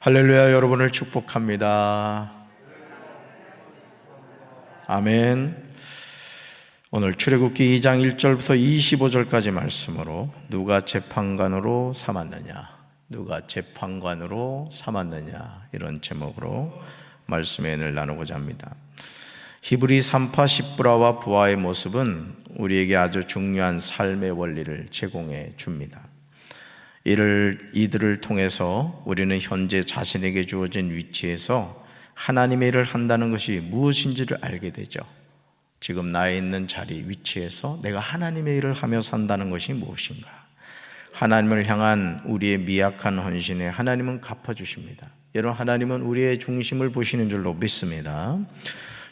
할렐루야. 여러분을 축복합니다. 아멘. 오늘 출애굽기 2장 1절부터 25절까지 말씀으로 누가 재판관으로 삼았느냐, 누가 재판관으로 삼았느냐, 이런 제목으로 말씀의 은혜를 나누고자 합니다. 히브리 산파 십부라와 부하의 모습은 우리에게 아주 중요한 삶의 원리를 제공해 줍니다. 이들을 통해서 우리는 현재 자신에게 주어진 위치에서 하나님의 일을 한다는 것이 무엇인지를 알게 되죠. 지금 나에 있는 자리, 위치에서 내가 하나님의 일을 하며 산다는 것이 무엇인가. 하나님을 향한 우리의 미약한 헌신에 하나님은 갚아주십니다. 여러분, 하나님은 우리의 중심을 보시는 줄로 믿습니다.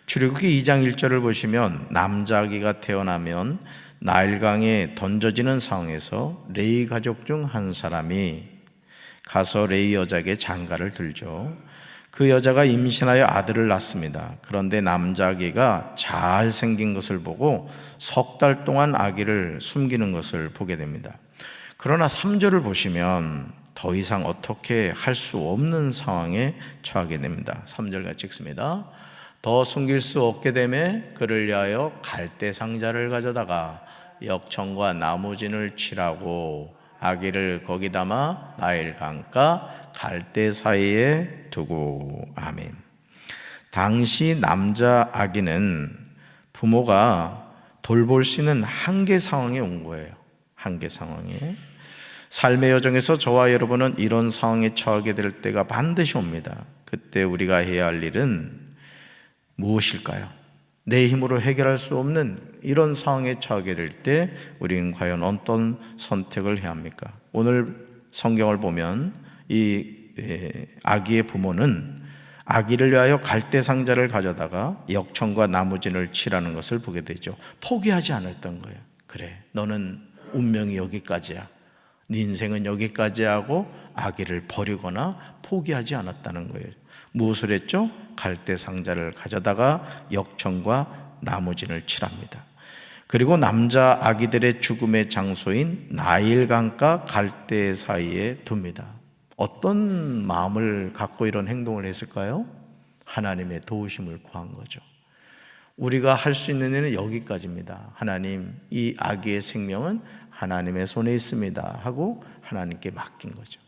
출애굽기 2장 1절을 보시면 남자아기가 태어나면 나일강에 던져지는 상황에서 레위 가족 중 한 사람이 가서 레위 여자에게 장가를 들죠. 그 여자가 임신하여 아들을 낳습니다. 그런데 남자아기가 잘생긴 것을 보고 석 달 동안 아기를 숨기는 것을 보게 됩니다. 그러나 3절을 보시면 더 이상 어떻게 할 수 없는 상황에 처하게 됩니다. 3절 같이 읽습니다. 더 숨길 수 없게 되매 그를 위하여 갈대 상자를 가져다가 역청과 나무진을 칠하고 아기를 거기 담아 나일강가 갈대 사이에 두고. 아멘. 당시 남자 아기는 부모가 돌볼 수 있는 한계 상황에 온 거예요. 한계 상황에. 삶의 여정에서 저와 여러분은 이런 상황에 처하게 될 때가 반드시 옵니다. 그때 우리가 해야 할 일은 무엇일까요? 내 힘으로 해결할 수 없는 이런 상황에 처하게 될 때 우리는 과연 어떤 선택을 해야 합니까? 오늘 성경을 보면 이 아기의 부모는 아기를 위하여 갈대 상자를 가져다가 역청과 나무진을 칠하는 것을 보게 되죠. 포기하지 않았던 거예요. 그래, 너는 운명이 여기까지야, 네 인생은 여기까지 하고 아기를 버리거나 포기하지 않았다는 거예요. 무엇을 했죠? 갈대 상자를 가져다가 역청과 나무진을 칠합니다. 그리고 남자 아기들의 죽음의 장소인 나일강가 갈대 사이에 둡니다. 어떤 마음을 갖고 이런 행동을 했을까요? 하나님의 도우심을 구한 거죠. 우리가 할 수 있는 일은 여기까지입니다. 하나님, 이 아기의 생명은 하나님의 손에 있습니다 하고 하나님께 맡긴 거죠.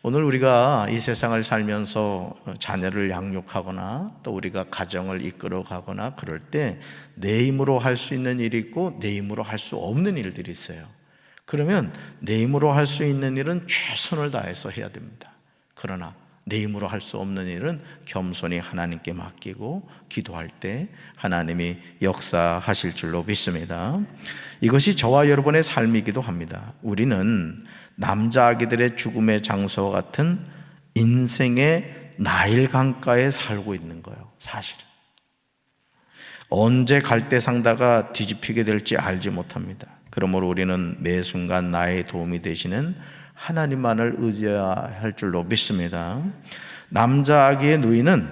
오늘 우리가 이 세상을 살면서 자녀를 양육하거나 또 우리가 가정을 이끌어 가거나 그럴 때 내 힘으로 할 수 있는 일이 있고 내 힘으로 할 수 없는 일들이 있어요. 그러면 내 힘으로 할 수 있는 일은 최선을 다해서 해야 됩니다. 그러나 내 힘으로 할 수 없는 일은 겸손히 하나님께 맡기고 기도할 때 하나님이 역사하실 줄로 믿습니다. 이것이 저와 여러분의 삶이기도 합니다. 우리는 남자 아기들의 죽음의 장소와 같은 인생의 나일강가에 살고 있는 거예요. 사실은 언제 갈대 상자가 뒤집히게 될지 알지 못합니다. 그러므로 우리는 매 순간 나의 도움이 되시는 하나님만을 의지해야 할 줄로 믿습니다. 남자 아기의 누이는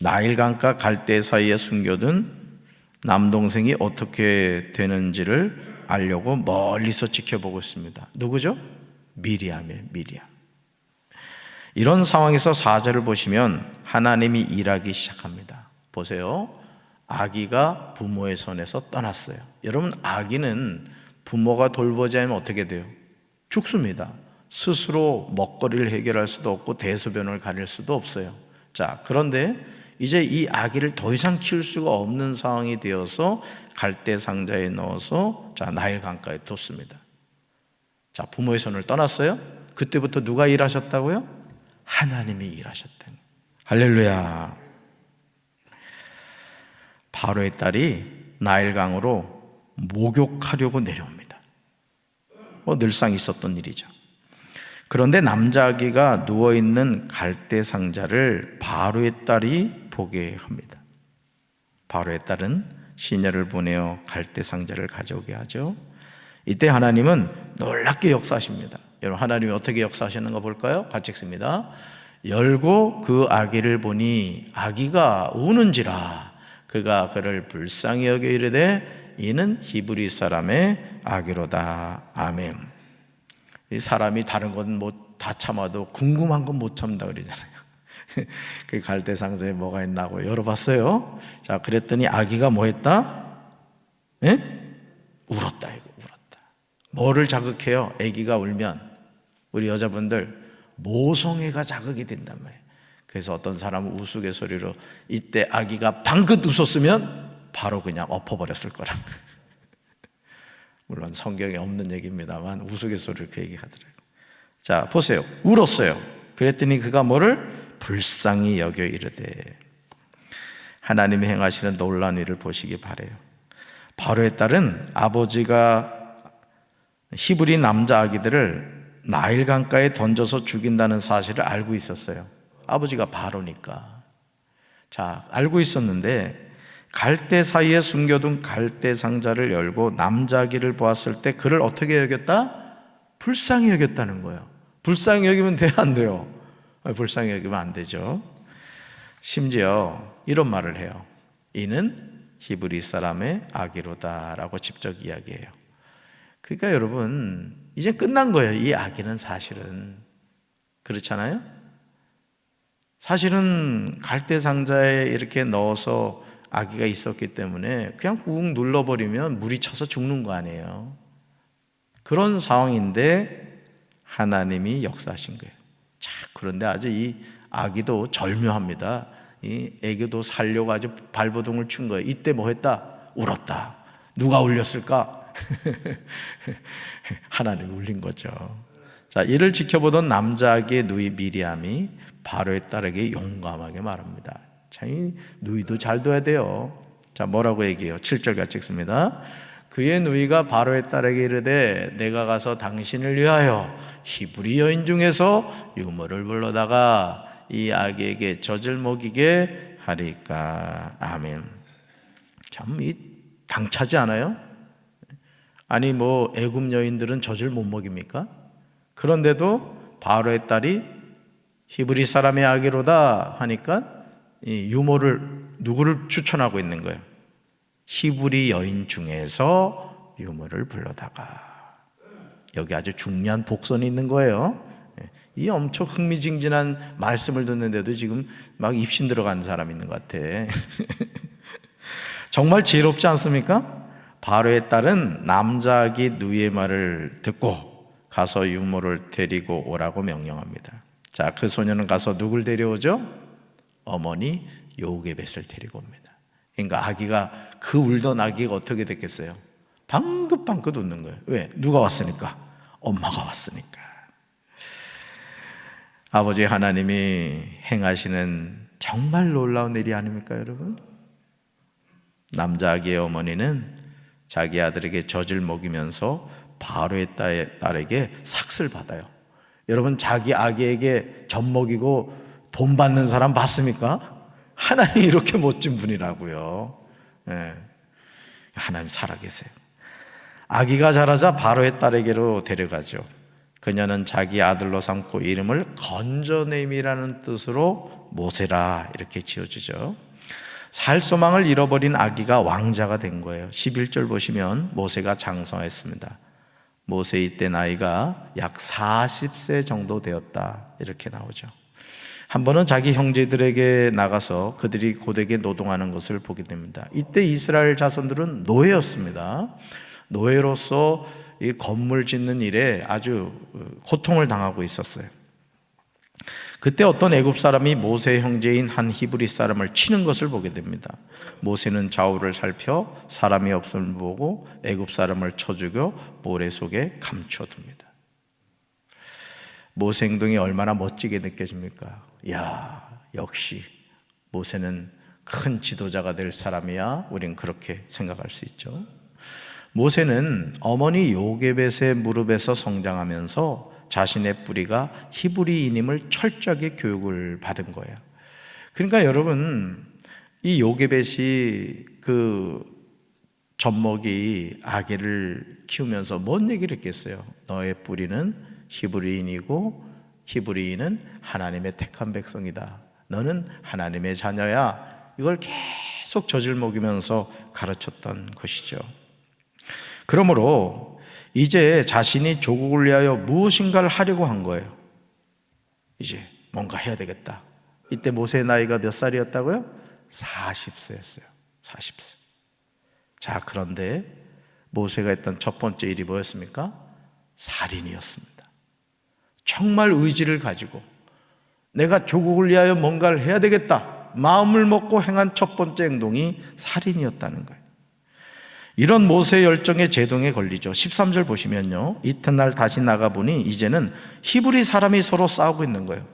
나일강가 갈대 사이에 숨겨둔 남동생이 어떻게 되는지를 알려고 멀리서 지켜보고 있습니다. 누구죠? 미리암이에요. 미리암. 이런 상황에서 4절을 보시면 하나님이 일하기 시작합니다. 보세요. 아기가 부모의 손에서 떠났어요. 여러분, 아기는 부모가 돌보지 않으면 어떻게 돼요? 죽습니다. 스스로 먹거리를 해결할 수도 없고 대소변을 가릴 수도 없어요. 자, 그런데 이제 이 아기를 더 이상 키울 수가 없는 상황이 되어서 갈대 상자에 넣어서 나일강가에 뒀습니다. 자, 부모의 손을 떠났어요. 그때부터 누가 일하셨다고요? 하나님이 일하셨다는. 할렐루야. 바로의 딸이 나일강으로 목욕하려고 내려옵니다. 늘상 있었던 일이죠. 그런데 남자아기가 누워있는 갈대 상자를 바로의 딸이 보게 합니다. 바로의 딸은 시녀를 보내어 갈대 상자를 가져오게 하죠. 이때 하나님은 놀랍게 역사하십니다. 여러분, 하나님이 어떻게 역사하시는가 볼까요? 같이 읽습니다. 열고 그 아기를 보니 아기가 우는지라 그가 그를 불쌍히 여겨 이르되 이는 히브리 사람의 아기로다. 아멘. 이 사람이 다른 건 뭐 다 참아도 궁금한 건 못 참다 그러잖아요. 그 갈대 상자에 뭐가 있나고 열어봤어요. 자, 그랬더니 아기가 뭐 했다? 예? 울었다. 이거 울었다. 뭐를 자극해요? 아기가 울면 우리 여자분들 모성애가 자극이 된단 말이에요. 그래서 어떤 사람은 우스갯소리로 이때 아기가 방긋 웃었으면 바로 그냥 엎어버렸을 거라. 물론 성경에 없는 얘기입니다만 우스갯소리를 그 얘기하더라고요. 자, 보세요. 울었어요. 그랬더니 그가 뭐를 불쌍히 여겨 이르되. 하나님이 행하시는 놀라운 일을 보시기 바라요. 바로의 딸은 아버지가 히브리 남자 아기들을 나일 강가에 던져서 죽인다는 사실을 알고 있었어요. 아버지가 바로니까. 자, 알고 있었는데 갈대 사이에 숨겨둔 갈대 상자를 열고 남자 아기를 보았을 때 그를 어떻게 여겼다? 불쌍히 여겼다는 거예요. 불쌍히 여기면 돼요, 안 돼요? 불쌍히 여기면 안 되죠. 심지어 이런 말을 해요. 이는 히브리 사람의 아기로다 라고 직접 이야기해요. 그러니까 여러분, 이제 끝난 거예요. 이 아기는 사실은. 그렇잖아요? 사실은 갈대 상자에 이렇게 넣어서 아기가 있었기 때문에 그냥 꾹 눌러버리면 물이 차서 죽는 거 아니에요. 그런 상황인데 하나님이 역사하신 거예요. 자, 그런데 아주 이 아기도 절묘합니다. 이 아기도 살려고 아주 발버둥을 친 거예요. 이때 뭐 했다? 울었다. 누가 울렸을까? 하나님이 울린 거죠. 자, 이를 지켜보던 남자 아기의 누이 미리암이 바로의 딸에게 용감하게 말합니다. 자, 이 누이도 잘 둬야 돼요. 자, 뭐라고 얘기해요? 7절 같이 읽습니다. 그의 누이가 바로의 딸에게 이르되 내가 가서 당신을 위하여 히브리 여인 중에서 유모를 불러다가 이 아기에게 젖을 먹이게 하리까. 아멘. 참 이 당차지 않아요? 아니 뭐 애굽 여인들은 젖을 못 먹입니까? 그런데도 바로의 딸이 히브리 사람의 아기로다 하니까 이 유모를 누구를 추천하고 있는 거예요? 히브리 여인 중에서 유모를 불러다가. 여기 아주 중요한 복선이 있는 거예요. 이 엄청 흥미진진한 말씀을 듣는데도 지금 막 입신 들어간 사람 있는 것 같아. 정말 지혜롭지 않습니까? 바로의 딸은 남자 아기 누이의 말을 듣고 가서 유모를 데리고 오라고 명령합니다. 자, 그 소녀는 가서 누굴 데려오죠? 어머니 요게벳을 데리고 옵니다. 그러니까 아기가, 그 울던 아기가 어떻게 됐겠어요? 방긋방긋 웃는 거예요. 왜? 누가 왔으니까? 엄마가 왔으니까. 아버지 하나님이 행하시는 정말 놀라운 일이 아닙니까, 여러분? 남자 아기의 어머니는 자기 아들에게 젖을 먹이면서 바로의 딸에게 삭슬 받아요. 여러분, 자기 아기에게 젖 먹이고 돈 받는 사람 봤습니까? 하나님이 이렇게 멋진 분이라고요. 네. 하나님 살아계세요. 아기가 자라자 바로의 딸에게로 데려가죠. 그녀는 자기 아들로 삼고 이름을 건져냄이라는 뜻으로 모세라 이렇게 지어주죠. 살 소망을 잃어버린 아기가 왕자가 된 거예요. 11절 보시면 모세가 장성했습니다. 모세 이때 나이가 약 40세 정도 되었다 이렇게 나오죠. 한 번은 자기 형제들에게 나가서 그들이 고되게 노동하는 것을 보게 됩니다. 이때 이스라엘 자손들은 노예였습니다. 노예로서 이 건물 짓는 일에 아주 고통을 당하고 있었어요. 그때 어떤 애굽 사람이 모세 형제인 한 히브리 사람을 치는 것을 보게 됩니다. 모세는 좌우를 살펴 사람이 없음을 보고 애굽 사람을 쳐 죽여 모래 속에 감춰둡니다. 모세 행동이 얼마나 멋지게 느껴집니까? 야, 역시 모세는 큰 지도자가 될 사람이야. 우린 그렇게 생각할 수 있죠. 모세는 어머니 요게벳의 무릎에서 성장하면서 자신의 뿌리가 히브리인임을 철저하게 교육을 받은 거예요. 그러니까 여러분, 이 요게벳이 그 젖먹이 아기를 키우면서 뭔 얘기를 했겠어요? 너의 뿌리는 히브리인이고 히브리인은 하나님의 택한 백성이다. 너는 하나님의 자녀야. 이걸 계속 젖을 먹이면서 가르쳤던 것이죠. 그러므로 이제 자신이 조국을 위하여 무엇인가를 하려고 한 거예요. 이제 뭔가 해야 되겠다. 이때 모세의 나이가 몇 살이었다고요? 40세였어요. 40세. 자, 그런데 모세가 했던 첫 번째 일이 뭐였습니까? 살인이었습니다. 정말 의지를 가지고 내가 조국을 위하여 뭔가를 해야 되겠다 마음을 먹고 행한 첫 번째 행동이 살인이었다는 거예요. 이런 모세의 열정에 제동에 걸리죠. 13절 보시면요, 이튿날 다시 나가보니 이제는 히브리 사람이 서로 싸우고 있는 거예요.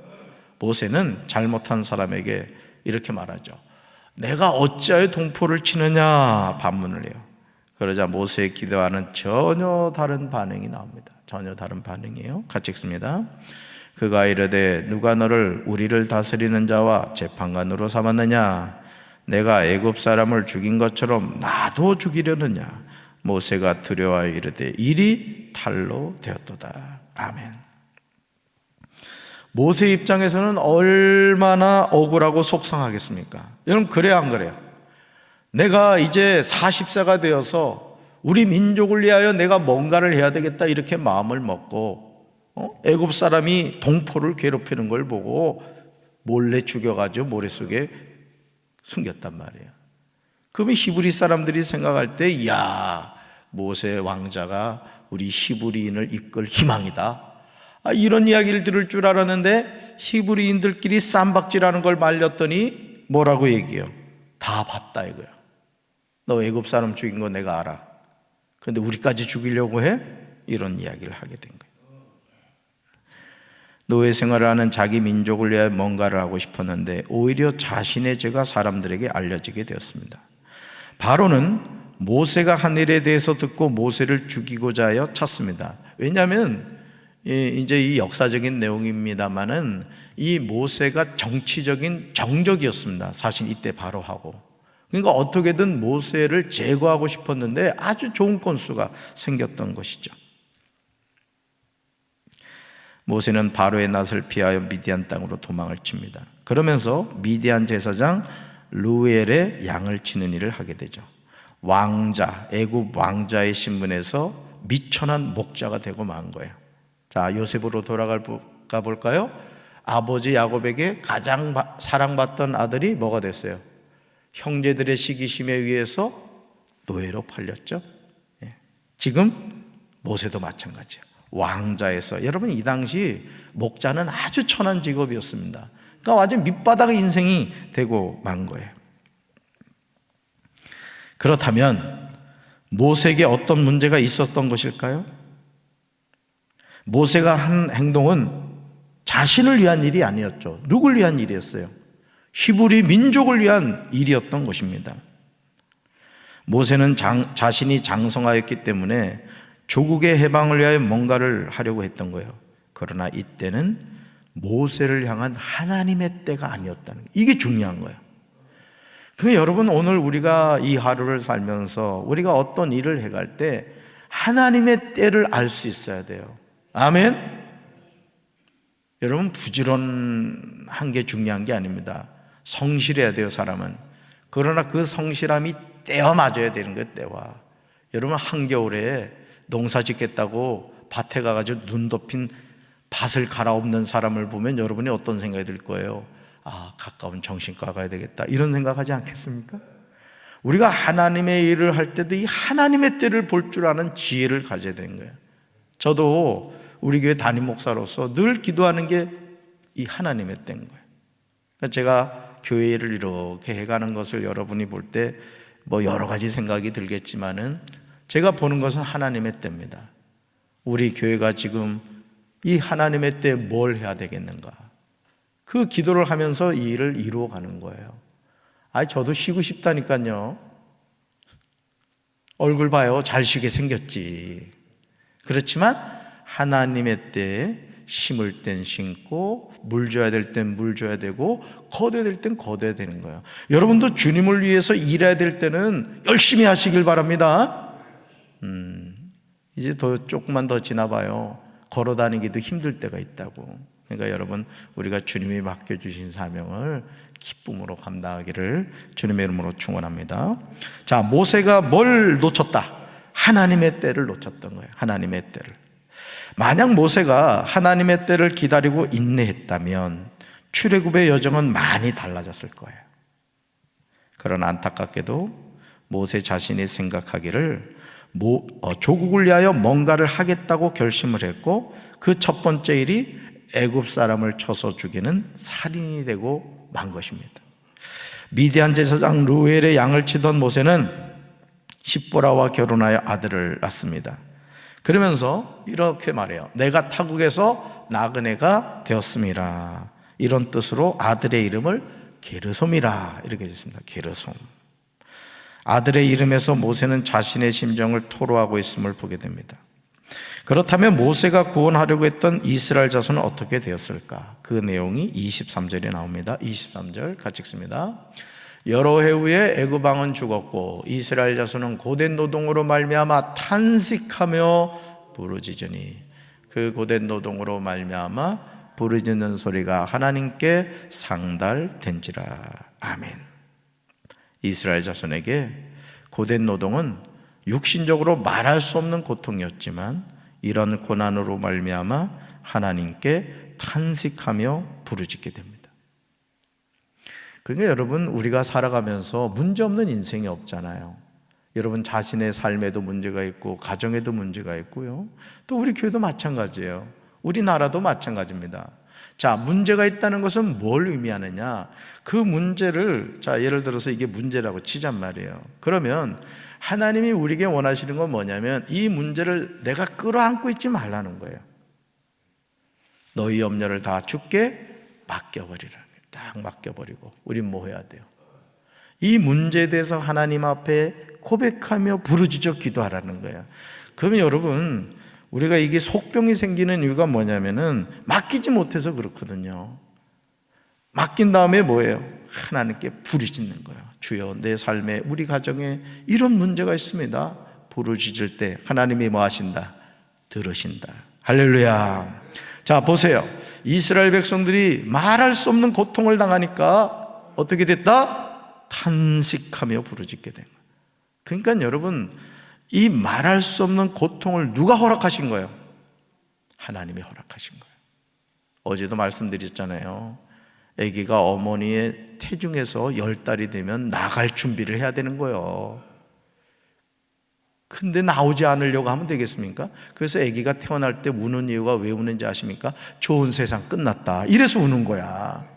모세는 잘못한 사람에게 이렇게 말하죠. 내가 어찌하여 동포를 치느냐 반문을 해요. 그러자 모세의 기도와는 전혀 다른 반응이 나옵니다. 전혀 다른 반응이에요. 같이 읽습니다. 그가 이르되 누가 너를 우리를 다스리는 자와 재판관으로 삼았느냐? 내가 애굽 사람을 죽인 것처럼 나도 죽이려느냐? 모세가 두려워하여 이르되 일이 탈로 되었도다. 아멘. 모세 입장에서는 얼마나 억울하고 속상하겠습니까? 여러분, 그래요 안 그래요? 내가 이제 40세가 되어서 우리 민족을 위하여 내가 뭔가를 해야 되겠다 이렇게 마음을 먹고 애굽 사람이 동포를 괴롭히는 걸 보고 몰래 죽여가지고 모래 속에 숨겼단 말이에요. 그러면 히브리 사람들이 생각할 때 이야, 모세 왕자가 우리 히브리인을 이끌 희망이다, 이런 이야기를 들을 줄 알았는데 히브리인들끼리 쌈박질하는 걸 말렸더니 뭐라고 얘기해요? 다 봤다 이거야. 너 애굽 사람 죽인 거 내가 알아. 그런데 우리까지 죽이려고 해? 이런 이야기를 하게 된 거예요. 노예 생활을 하는 자기 민족을 위해 뭔가를 하고 싶었는데 오히려 자신의 죄가 사람들에게 알려지게 되었습니다. 바로는 모세가 한 일에 대해서 듣고 모세를 죽이고자 하여 찾습니다. 왜냐하면 이제 이 역사적인 내용입니다만은 이 모세가 정치적인 정적이었습니다. 사실 이때 바로하고. 그러니까 어떻게든 모세를 제거하고 싶었는데 아주 좋은 건수가 생겼던 것이죠. 모세는 바로의 낯을 피하여 미디안 땅으로 도망을 칩니다. 그러면서 미디안 제사장 루엘의 양을 치는 일을 하게 되죠. 왕자, 애굽 왕자의 신분에서 미천한 목자가 되고 만 거예요. 자, 요셉으로 돌아가 볼까요? 아버지 야곱에게 가장 사랑받던 아들이 뭐가 됐어요? 형제들의 시기심에 의해서 노예로 팔렸죠. 지금 모세도 마찬가지예요. 왕자에서, 여러분 이 당시 목자는 아주 천한 직업이었습니다. 그러니까 완전 밑바닥의 인생이 되고 만 거예요. 그렇다면 모세에게 어떤 문제가 있었던 것일까요? 모세가 한 행동은 자신을 위한 일이 아니었죠. 누굴 위한 일이었어요? 히브리 민족을 위한 일이었던 것입니다. 모세는 자신이 장성하였기 때문에 조국의 해방을 위하여 뭔가를 하려고 했던 거예요. 그러나 이때는 모세를 향한 하나님의 때가 아니었다는 거예요. 이게 중요한 거예요. 그러니까 여러분, 오늘 우리가 이 하루를 살면서 우리가 어떤 일을 해갈 때 하나님의 때를 알 수 있어야 돼요. 아멘? 여러분, 부지런한 게 중요한 게 아닙니다. 성실해야 돼요, 사람은. 그러나 그 성실함이 때와 맞아야 되는 거예요, 때와. 여러분, 한겨울에 농사 짓겠다고 밭에 가가지고 눈 덮인 밭을 갈아엎는 사람을 보면 여러분이 어떤 생각이 들 거예요? 아, 가까운 정신과 가야 되겠다, 이런 생각하지 않겠습니까? 우리가 하나님의 일을 할 때도 이 하나님의 때를 볼 줄 아는 지혜를 가져야 되는 거예요. 저도 우리 교회 담임 목사로서 늘 기도하는 게 이 하나님의 때인 거예요. 그러니까 제가 교회를 이렇게 해가는 것을 여러분이 볼 때 뭐 여러 가지 생각이 들겠지만은 제가 보는 것은 하나님의 때입니다. 우리 교회가 지금 이 하나님의 때에 뭘 해야 되겠는가, 그 기도를 하면서 이 일을 이루어가는 거예요. 저도 쉬고 싶다니까요. 얼굴 봐요, 잘 쉬게 생겼지. 그렇지만 하나님의 때에 심을 땐 심고 물 줘야 될 땐 물 줘야 되고 거둬야 될 땐 거둬야 되는 거예요. 여러분도 주님을 위해서 일해야 될 때는 열심히 하시길 바랍니다. 이제 조금만 더 지나봐요, 걸어 다니기도 힘들 때가 있다고. 그러니까 여러분, 우리가 주님이 맡겨주신 사명을 기쁨으로 감당하기를 주님의 이름으로 축원합니다. 자, 모세가 뭘 놓쳤다? 하나님의 때를 놓쳤던 거예요. 하나님의 때를. 만약 모세가 하나님의 때를 기다리고 인내했다면 출애굽의 여정은 많이 달라졌을 거예요. 그러나 안타깝게도 모세 자신이 생각하기를 조국을 위하여 뭔가를 하겠다고 결심을 했고, 그 첫 번째 일이 애굽 사람을 쳐서 죽이는 살인이 되고 만 것입니다. 미디안 제사장 루엘의 양을 치던 모세는 십보라와 결혼하여 아들을 낳습니다. 그러면서 이렇게 말해요. 내가 타국에서 나그네가 되었음이라. 이런 뜻으로 아들의 이름을 게르솜이라 이렇게 했습니다. 게르솜. 아들의 이름에서 모세는 자신의 심정을 토로하고 있음을 보게 됩니다. 그렇다면 모세가 구원하려고 했던 이스라엘 자손은 어떻게 되었을까? 그 내용이 23절에 나옵니다. 23절 같이 읽습니다. 여러 해 후에 애굽 왕은 죽었고 이스라엘 자손은 고된 노동으로 말미암아 탄식하며 부르짖으니 그 고된 노동으로 말미암아 부르짖는 소리가 하나님께 상달된지라. 아멘. 이스라엘 자손에게 고된 노동은 육신적으로 말할 수 없는 고통이었지만 이런 고난으로 말미암아 하나님께 탄식하며 부르짖게 됩니다. 그러니까 여러분, 우리가 살아가면서 문제없는 인생이 없잖아요. 여러분 자신의 삶에도 문제가 있고 가정에도 문제가 있고요. 또 우리 교회도 마찬가지예요. 우리나라도 마찬가지입니다. 자, 문제가 있다는 것은 뭘 의미하느냐? 그 문제를, 자, 예를 들어서 이게 문제라고 치잔 말이에요. 그러면 하나님이 우리에게 원하시는 건 뭐냐면 이 문제를 내가 끌어안고 있지 말라는 거예요. 너희 염려를 다 주께 맡겨버리라. 딱 맡겨버리고 우린 뭐 해야 돼요? 이 문제에 대해서 하나님 앞에 고백하며 부르짖어 기도하라는 거예요. 그러면 여러분, 우리가 이게 속병이 생기는 이유가 뭐냐면은 맡기지 못해서 그렇거든요. 맡긴 다음에 뭐예요? 하나님께 부르짖는 거예요. 주여, 내 삶에, 우리 가정에 이런 문제가 있습니다. 부르짖을 때 하나님이 뭐 하신다? 들으신다. 할렐루야. 자, 보세요. 이스라엘 백성들이 말할 수 없는 고통을 당하니까 어떻게 됐다? 탄식하며 부르짖게 된 거예요. 그러니까 여러분, 이 말할 수 없는 고통을 누가 허락하신 거예요? 하나님이 허락하신 거예요. 어제도 말씀드렸잖아요. 아기가 어머니의 태중에서 10달이 되면 나갈 준비를 해야 되는 거예요. 근데 나오지 않으려고 하면 되겠습니까? 그래서 아기가 태어날 때 우는 이유가 왜 우는지 아십니까? 좋은 세상 끝났다, 이래서 우는 거야.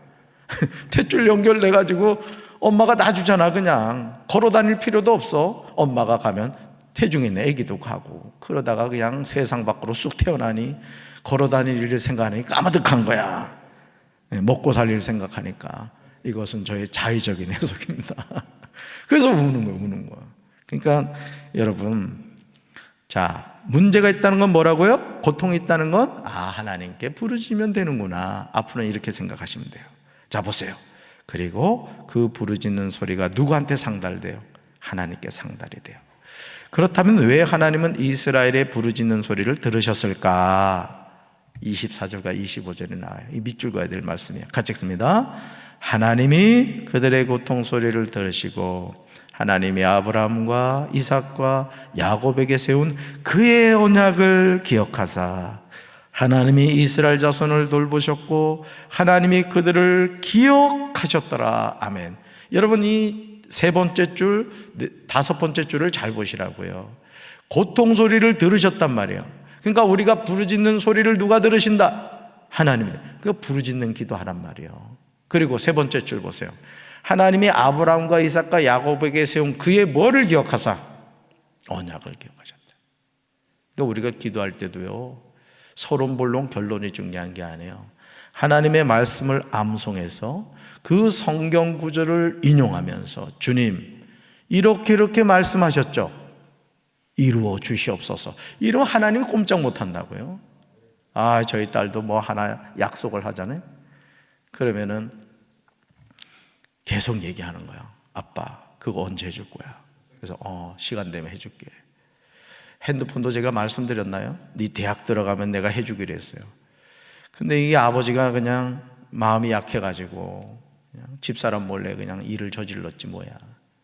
탯줄 연결돼가지고 엄마가 놔주잖아. 그냥 걸어 다닐 필요도 없어. 엄마가 가면 태중에 있는 아기도 가고, 그러다가 그냥 세상 밖으로 쑥 태어나니 걸어 다닐 일을 생각하니 까마득한 거야. 먹고 살 일 생각하니까. 이것은 저의 자의적인 해석입니다. 그래서 우는 거야. 그러니까 여러분, 자, 문제가 있다는 건 뭐라고요? 고통이 있다는 건 하나님께 부르짖으면 되는구나. 앞으로는 이렇게 생각하시면 돼요. 자, 보세요. 그리고 그 부르짖는 소리가 누구한테 상달돼요? 하나님께 상달이 돼요. 그렇다면 왜 하나님은 이스라엘의 부르짖는 소리를 들으셨을까? 24절과 25절에 나와요. 이 밑줄 그어야 될 말씀이에요. 같이 읽습니다. 하나님이 그들의 고통 소리를 들으시고 하나님이 아브라함과 이삭과 야곱에게 세운 그의 언약을 기억하사 하나님이 이스라엘 자손을 돌보셨고 하나님이 그들을 기억하셨더라. 아멘. 여러분, 이 세 번째 줄, 다섯 번째 줄을 잘 보시라고요. 고통 소리를 들으셨단 말이에요. 그러니까 우리가 부르짖는 소리를 누가 들으신다? 하나님이. 그 부르짖는 기도하란 말이에요. 그리고 세 번째 줄 보세요. 하나님이 아브라함과 이삭과 야곱에게 세운 그의 뭐를 기억하사? 언약을 기억하셨다. 그러니까 우리가 기도할 때도요, 서론본론 결론이 중요한 게 아니에요. 하나님의 말씀을 암송해서 그 성경 구절을 인용하면서 주님, 이렇게 말씀하셨죠? 이루어 주시옵소서. 이러면 하나님이 꼼짝 못 한다고요. 저희 딸도 뭐 하나 약속을 하잖아요. 그러면은 계속 얘기하는 거야. 아빠, 그거 언제 해줄 거야? 그래서 시간 되면 해줄게. 핸드폰도 제가 말씀드렸나요? 네 대학 들어가면 내가 해주기로 했어요. 근데 이게 아버지가 그냥 마음이 약해가지고 그냥 집사람 몰래 그냥 일을 저질렀지 뭐야.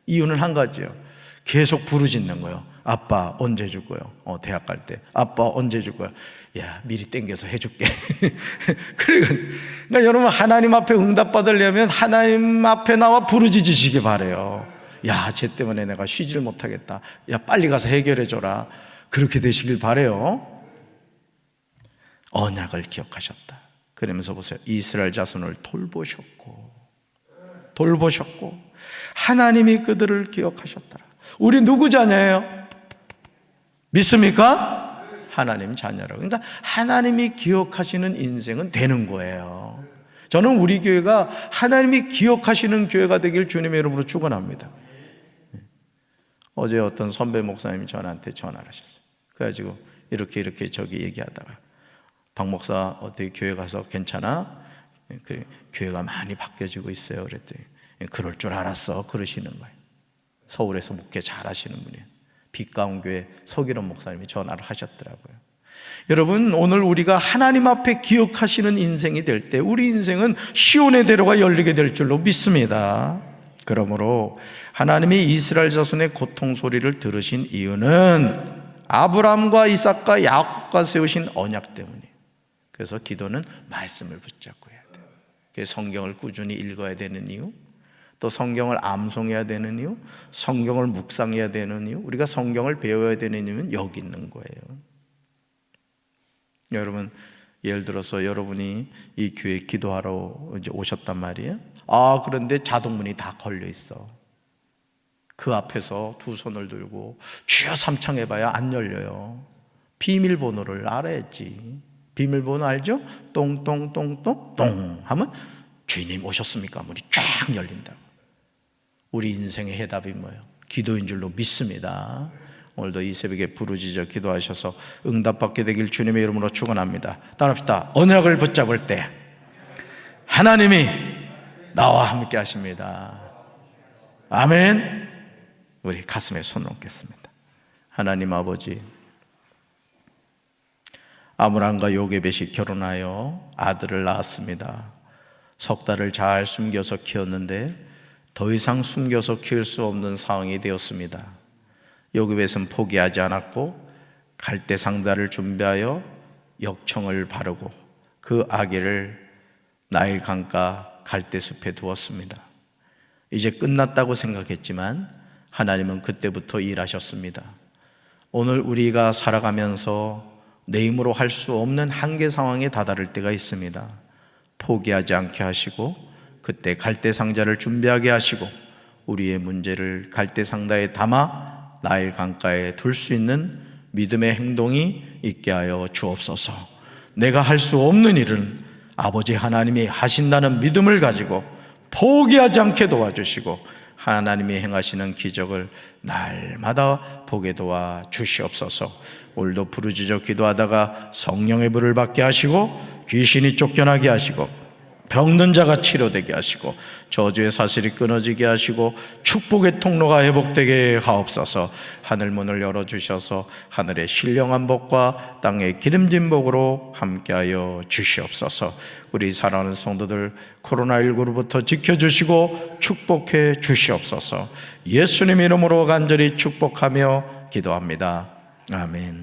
이유는 한 가지요. 계속 부르짖는 거예요. 아빠 언제 줄 거예요? 대학 갈 때 아빠 언제 줄 거야? 야, 미리 땡겨서 해줄게. 그러니까 여러분, 하나님 앞에 응답받으려면 하나님 앞에 나와 부르짖으시기 바래요. 야, 쟤 때문에 내가 쉬질 못하겠다. 야, 빨리 가서 해결해 줘라. 그렇게 되시길 바래요. 언약을 기억하셨다. 그러면서 보세요. 이스라엘 자손을 돌보셨고 하나님이 그들을 기억하셨더라. 우리 누구 자녀예요? 믿습니까? 하나님 자녀라고. 그러니까 하나님이 기억하시는 인생은 되는 거예요. 저는 우리 교회가 하나님이 기억하시는 교회가 되길 주님의 이름으로 축원합니다. 어제 어떤 선배 목사님이 저한테 전화를 하셨어요. 그래가지고 이렇게 저기 얘기하다가, 박 목사 어떻게 교회 가서 괜찮아? 그래, 교회가 많이 바뀌어지고 있어요. 그랬더니 그럴 줄 알았어 그러시는 거예요. 서울에서 목회 잘하시는 분이에요. 빛가운 교회 서기론 목사님이 전화를 하셨더라고요. 여러분, 오늘 우리가 하나님 앞에 기억하시는 인생이 될 때 우리 인생은 시온의 대로가 열리게 될 줄로 믿습니다. 그러므로 하나님이 이스라엘 자손의 고통 소리를 들으신 이유는 아브라함과 이삭과 야곱과 세우신 언약 때문이에요. 그래서 기도는 말씀을 붙잡고 해야 돼요. 그래서 성경을 꾸준히 읽어야 되는 이유, 또 성경을 암송해야 되는 이유, 성경을 묵상해야 되는 이유, 우리가 성경을 배워야 되는 이유는 여기 있는 거예요. 여러분, 예를 들어서 여러분이 이 교회에 기도하러 이제 오셨단 말이에요. 그런데 자동문이 다 걸려 있어. 그 앞에서 두 손을 들고 주여 삼창해봐야 안 열려요. 비밀번호를 알아야지. 비밀번호 알죠? 똥똥똥똥 똥 하면 주님 오셨습니까? 문이 쫙 열린다고. 우리 인생의 해답이 뭐예요? 기도인 줄로 믿습니다. 오늘도 이 새벽에 부르짖어 기도하셔서 응답받게 되길 주님의 이름으로 축원합니다. 따라합시다. 언약을 붙잡을 때 하나님이 나와 함께 하십니다. 아멘. 우리 가슴에 손을 얹겠습니다. 하나님 아버지, 아므람과 요게벳이 결혼하여 아들을 낳았습니다. 석 달을 잘 숨겨서 키웠는데 더 이상 숨겨서 키울 수 없는 상황이 되었습니다. 요게벳은 포기하지 않았고 갈대 상자를 준비하여 역청을 바르고 그 아기를 나일 강가 갈대 숲에 두었습니다. 이제 끝났다고 생각했지만 하나님은 그때부터 일하셨습니다. 오늘 우리가 살아가면서 내 힘으로 할 수 없는 한계 상황에 다다를 때가 있습니다. 포기하지 않게 하시고 그때 갈대 상자를 준비하게 하시고 우리의 문제를 갈대 상자에 담아 나일 강가에 둘 수 있는 믿음의 행동이 있게 하여 주옵소서. 내가 할 수 없는 일은 아버지 하나님이 하신다는 믿음을 가지고 포기하지 않게 도와주시고 하나님이 행하시는 기적을 날마다 보게 도와 주시옵소서. 오늘도 부르짖어 기도하다가 성령의 불을 받게 하시고 귀신이 쫓겨나게 하시고 병든 자가 치료되게 하시고 저주의 사슬이 끊어지게 하시고 축복의 통로가 회복되게 하옵소서. 하늘문을 열어주셔서 하늘의 신령한 복과 땅의 기름진 복으로 함께하여 주시옵소서. 우리 사랑하는 성도들 코로나19로부터 지켜주시고 축복해 주시옵소서. 예수님 이름으로 간절히 축복하며 기도합니다. 아멘.